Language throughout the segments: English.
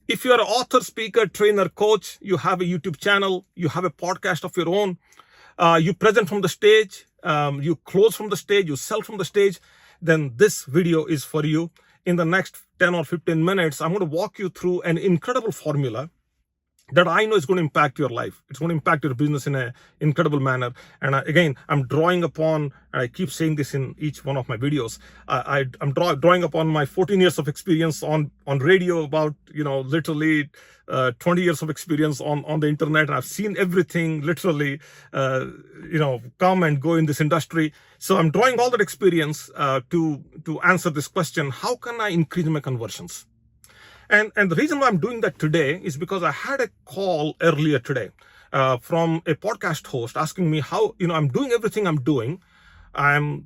If you're an author, speaker, trainer, coach, you have a YouTube channel, you have a podcast of your own, you present from the stage, you close from the stage, you sell from the stage, then this video is for you. In the next 10 or 15 minutes, I'm going to walk you through an incredible formula that I know is going to impact your life. It's going to impact your business in an incredible manner. And again, I'm drawing upon, and I keep saying this in each one of my videos, I'm drawing upon my 14 years of experience on radio, about, literally 20 years of experience on the internet. And I've seen everything literally, come and go in this industry. So I'm drawing all that experience to answer this question: how can I increase my conversions? And the reason why I'm doing that today is because I had a call earlier today from a podcast host asking me how, I'm doing everything I'm doing. I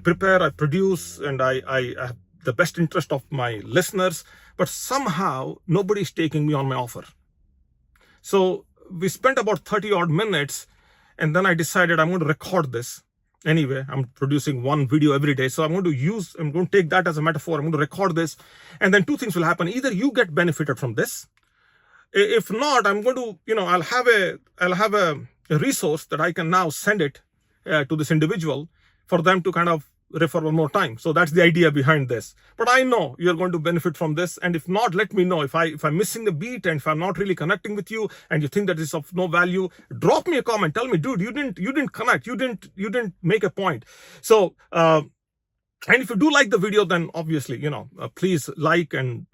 prepare, I produce, and I have the best interest of my listeners, but somehow nobody's taking me on my offer. So we spent about 30 odd minutes, and then I decided I'm going to record this. Anyway, I'm producing one video every day. So I'm going to take that as a metaphor. I'm going to record this. And then two things will happen. Either you get benefited from this. If not, I'm going to, I'll have a resource that I can now send it to this individual for them to kind of refer one more time. So that's the idea behind this. But I know you're going to benefit from this. And if not, let me know. If I'm missing the beat, and if I'm not really connecting with you, and you think that is of no value, drop me a comment. Tell me, dude, you didn't connect. You didn't make a point. So and if you do like the video, then obviously, please like, and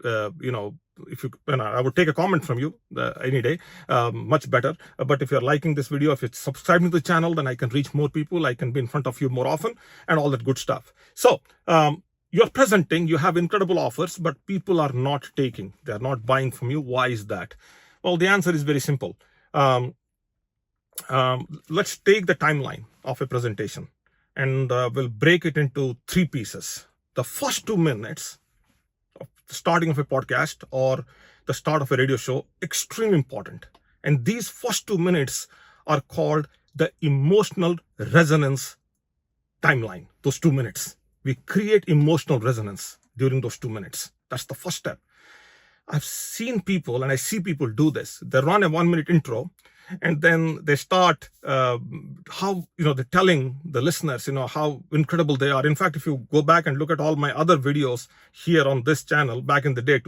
if you, I would take a comment from you any day, much better. But if you're liking this video, if you're subscribing to the channel, then I can reach more people. I can be in front of you more often, and all that good stuff. So you're presenting, you have incredible offers, but people are not taking, they're not buying from you. Why is that? Well, the answer is very simple. Let's take the timeline of a presentation, and we'll break it into three pieces. The first 2 minutes of the starting of a podcast or the start of a radio show, extremely important. And these first 2 minutes are called the emotional resonance timeline. Those 2 minutes, we create emotional resonance during those 2 minutes. That's the first step. I've seen people, and I see people do this. They run a 1 minute intro, and then they start how, they're telling the listeners, how incredible they are. In fact, if you go back and look at all my other videos here on this channel back in the day,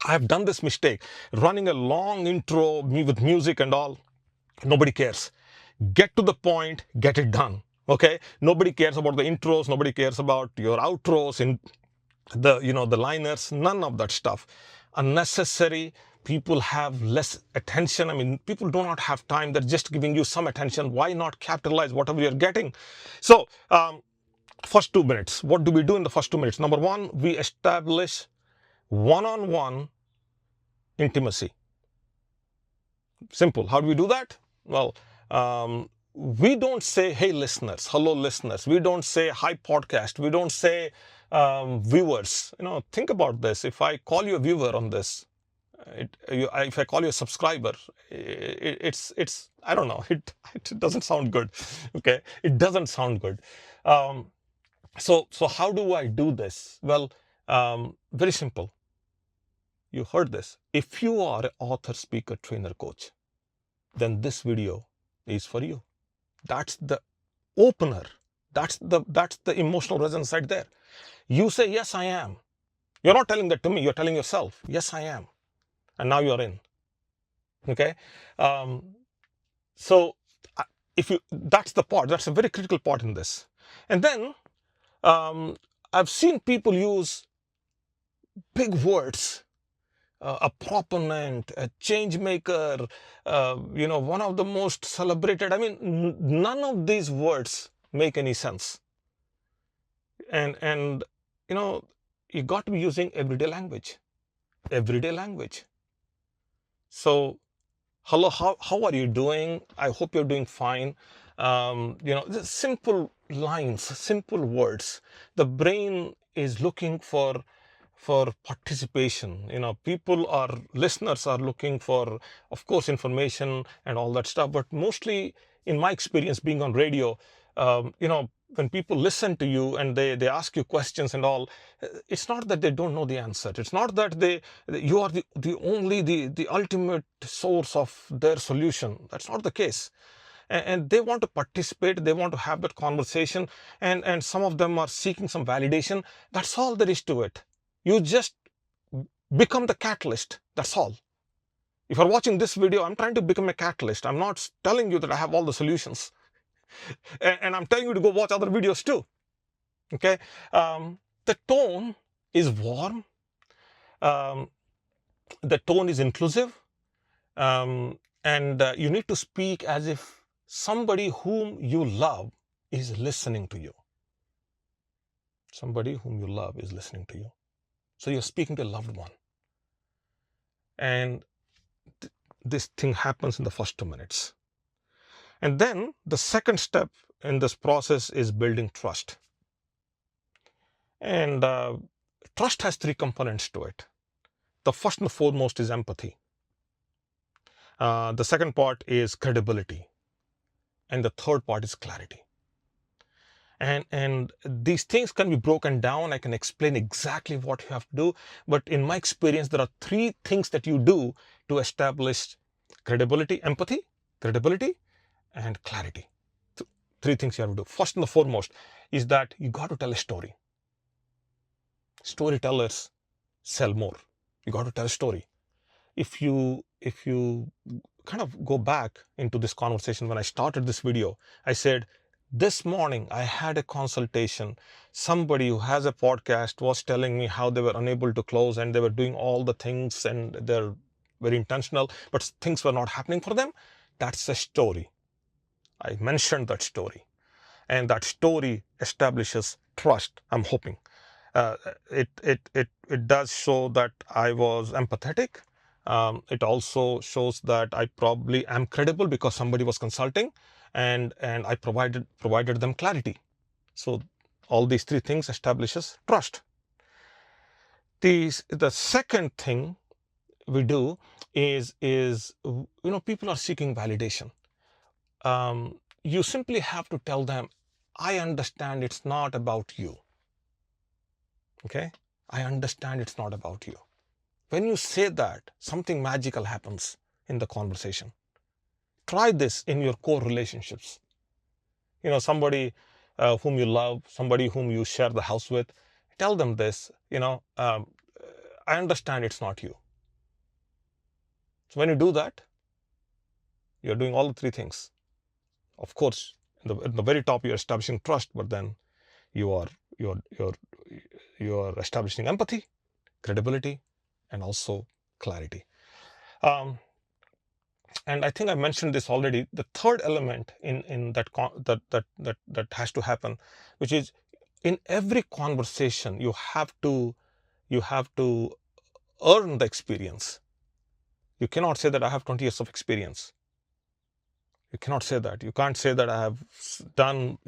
I've done this mistake, running a long intro with music and all. Nobody cares. Get to the point, get it done. Okay. Nobody cares about the intros. Nobody cares about your outros in the liners, none of that stuff. Unnecessary. People have less attention. I mean, people do not have time. They're just giving you some attention. Why not capitalize whatever you're getting? So first 2 minutes, what do we do in the first 2 minutes? Number one, we establish one-on-one intimacy. Simple. How do we do that? Well, we don't say, hey, listeners, hello, listeners. We don't say, hi, podcast. We don't say, viewers. Think about this. If I call you a viewer on this, if I call you a subscriber, it's I don't know. It doesn't sound good. Okay, it doesn't sound good. So how do I do this? Well, very simple. You heard this. If you are an author, speaker, trainer, coach, then this video is for you. That's the opener. That's the emotional resonance right there. You say, yes, I am. You're not telling that to me. You're telling yourself, yes, I am. And now you're in. Okay. So that's the part. That's a very critical part in this. And then I've seen people use big words. A proponent, a change maker, one of the most celebrated. I mean, none of these words make any sense. And you got to be using everyday language. Everyday language. So, hello, how are you doing? I hope you're doing fine. Simple lines, simple words. The brain is looking for participation. Listeners are looking for, of course, information and all that stuff. But mostly, in my experience being on radio, when people listen to you and they ask you questions and all, it's not that they don't know the answer. It's not that you are the ultimate source of their solution. That's not the case. And they want to participate, they want to have that conversation, and some of them are seeking some validation. That's all there is to it. You just become the catalyst. That's all. If you're watching this video, I'm trying to become a catalyst. I'm not telling you that I have all the solutions. And I'm telling you to go watch other videos too. Okay? The tone is warm. The tone is inclusive. And you need to speak as if somebody whom you love is listening to you. Somebody whom you love is listening to you. So you're speaking to a loved one. And this thing happens in the first 2 minutes. And then the second step in this process is building trust. And trust has 3 components to it. The first and foremost is empathy. The second part is credibility. And the third part is clarity. And these things can be broken down. I can explain exactly what you have to do. But in my experience, there are 3 things that you do to establish credibility, empathy, credibility, and clarity. 3 things you have to do. First and foremost is that you got to tell a story. Storytellers sell more. You got to tell a story. If you kind of go back into this conversation, when I started this video, I said, this morning I had a consultation. Somebody who has a podcast was telling me how they were unable to close and they were doing all the things and they're very intentional, but things were not happening for them. That's a story. I mentioned that story. And that story establishes trust, I'm hoping. It does show that I was empathetic. It also shows that I probably am credible because somebody was consulting, and I provided them clarity. So all these 3 things establishes trust. The second thing we do is people are seeking validation. You simply have to tell them, I understand it's not about you. Okay? I understand it's not about you. When you say that, something magical happens in the conversation. Try this in your core relationships. Somebody whom you love, somebody whom you share the house with, tell them this, I understand it's not you. So when you do that, you're doing all the 3 things. Of course, at the very top, you're establishing trust, but then you're establishing empathy, credibility, and also clarity. And I think I mentioned this already. The third element in that has to happen, which is in every conversation, you have to earn the experience. You cannot say that I have 20 years of experience. You cannot say that. You can't say that I have done,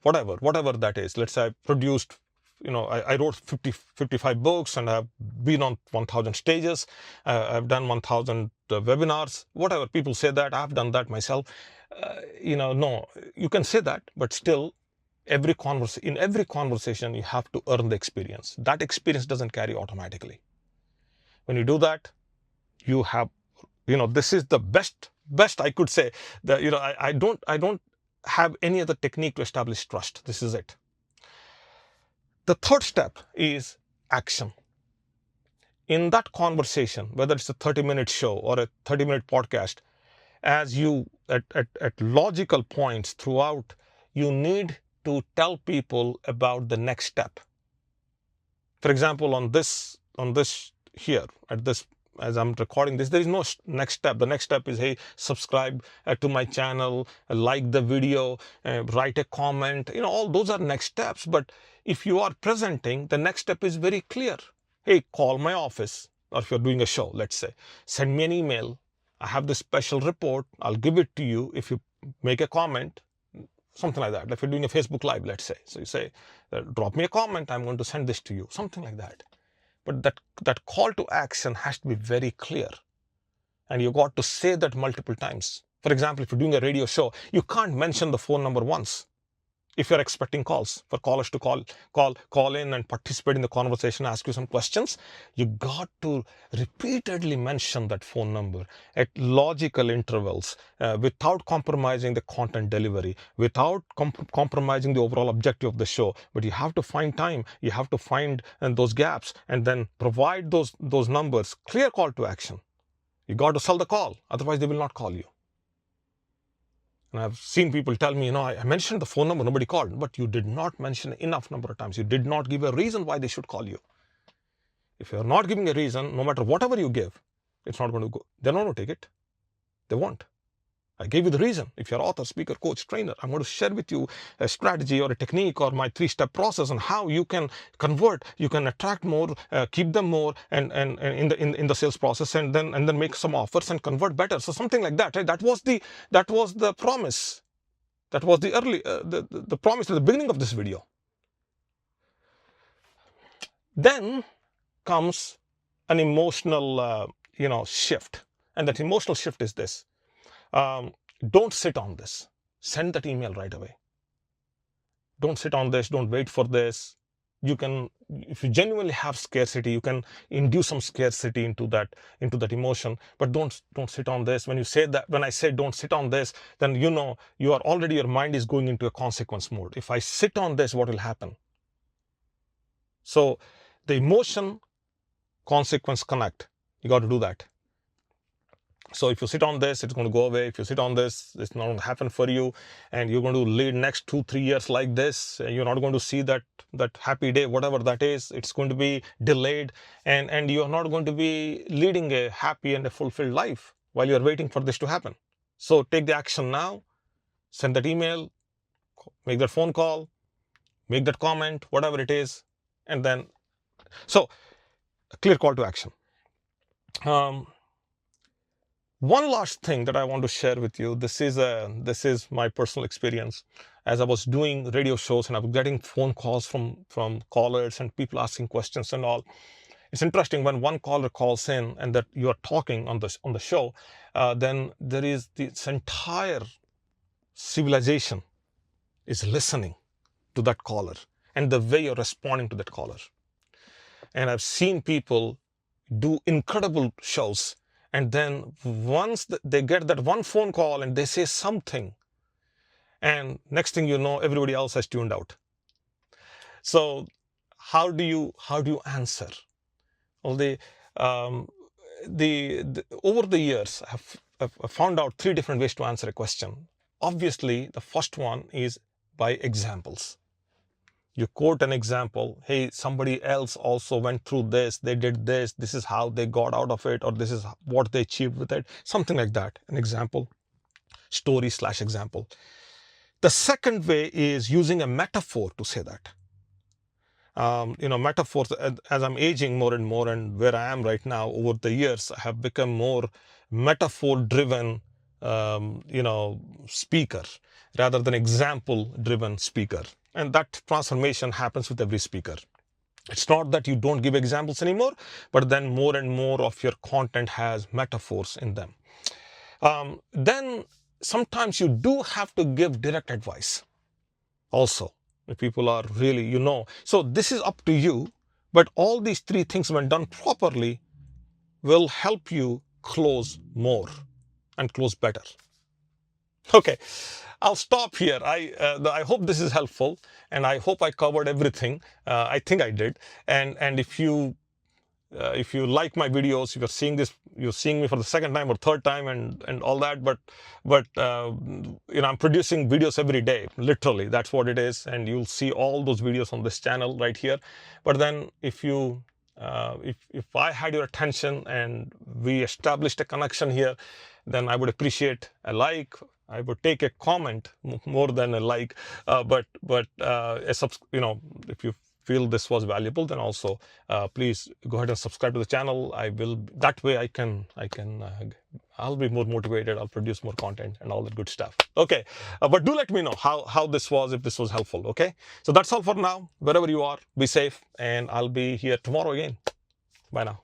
whatever that is. Let's say I produced, I wrote 55 books and I've been on 1,000 stages. I've done 1,000 webinars, whatever. People say that. I've done that myself. No, you can say that, but still, in every conversation, you have to earn the experience. That experience doesn't carry automatically. When you do that, you have, this is the best I could say. That I don't have any other technique to establish trust. This is it. The third step is action. In that conversation, whether it's a 30-minute show or a 30-minute podcast, as you at logical points throughout, you need to tell people about the next step. For example, on this here, as I'm recording this, there is no next step. The next step is, hey, subscribe to my channel, like the video, write a comment. All those are next steps. But if you are presenting, the next step is very clear. Hey, call my office. Or if you're doing a show, let's say, send me an email. I have this special report. I'll give it to you if you make a comment. Something like that. If you're doing a Facebook Live, let's say. So you say, drop me a comment. I'm going to send this to you. Something like that. But that call to action has to be very clear. And you got to say that multiple times. For example, if you're doing a radio show, you can't mention the phone number once. If you're expecting calls, for callers to call in and participate in the conversation, ask you some questions, you got to repeatedly mention that phone number at logical intervals, without compromising the content delivery, without compromising the overall objective of the show. But you have to find time, you have to find those gaps, and then provide those numbers. Clear call to action. You got to sell the call, otherwise they will not call you. And I've seen people tell me, I mentioned the phone number, nobody called, but you did not mention enough number of times. You did not give a reason why they should call you. If you're not giving a reason, no matter whatever you give, it's not going to go. They're not going to take it. They won't. I gave you the reason. If you're author, speaker, coach, trainer, I'm going to share with you a strategy or a technique or my 3-step process on how you can convert, you can attract more, keep them more, and in the sales process, and then make some offers and convert better. So something like that. Right? That was the promise. That was the early the promise at the beginning of this video. Then comes an emotional shift, and that emotional shift is this. Don't sit on this. Send that email right away. Don't sit on this. Don't wait for this. You can, if you genuinely have scarcity, you can induce some scarcity into that emotion. But don't sit on this. When I say don't sit on this, then your mind is going into a consequence mode. If I sit on this, what will happen? So the emotion, consequence connect. You got to do that. So if you sit on this, it's going to go away. If you sit on this, it's not going to happen for you. And you're going to lead next 2-3 years like this. You're not going to see that happy day, whatever that is. It's going to be delayed. And you're not going to be leading a happy and a fulfilled life while you're waiting for this to happen. So take the action now. Send that email. Make that phone call. Make that comment, whatever it is. And then, so a clear call to action. One last thing that I want to share with you. This is my personal experience. As I was doing radio shows and I was getting phone calls from callers and people asking questions and all. It's interesting when one caller calls in and that you are talking on the show, then there is this entire civilization is listening to that caller and the way you're responding to that caller. And I've seen people do incredible shows. And then once they get that one phone call and they say something, and next thing you know, everybody else has tuned out. So how do you answer? Well, over the years, I've found out 3 different ways to answer a question. Obviously, the first one is by examples. You quote an example. Hey, somebody else also went through this. They did this. This is how they got out of it, or this is what they achieved with it. Something like that. An example, story/example. The second way is using a metaphor to say that. Metaphors, as I'm aging more and more, and where I am right now over the years, I have become more metaphor-driven, speaker rather than example-driven speaker. And that transformation happens with every speaker. It's not that you don't give examples anymore, but then more and more of your content has metaphors in them. Then sometimes you do have to give direct advice also. If people are really, So this is up to you, but all these 3 things, when done properly, will help you close more and close better. Okay, I'll stop here. I hope this is helpful, and I hope I covered everything. I think I did. And if you like my videos, if you're seeing me for the second time or third time and all that, but I'm producing videos every day, literally. That's what it is, and you'll see all those videos on this channel right here. But then if I had your attention and we established a connection here, then I would appreciate a like. I would take a comment more than a like, but if you feel this was valuable, then also please go ahead and subscribe to the channel. That way I'll be more motivated. I'll produce more content and all that good stuff. Okay, but do let me know how this was, if this was helpful. Okay, so that's all for now. Wherever you are, be safe, and I'll be here tomorrow again. Bye now.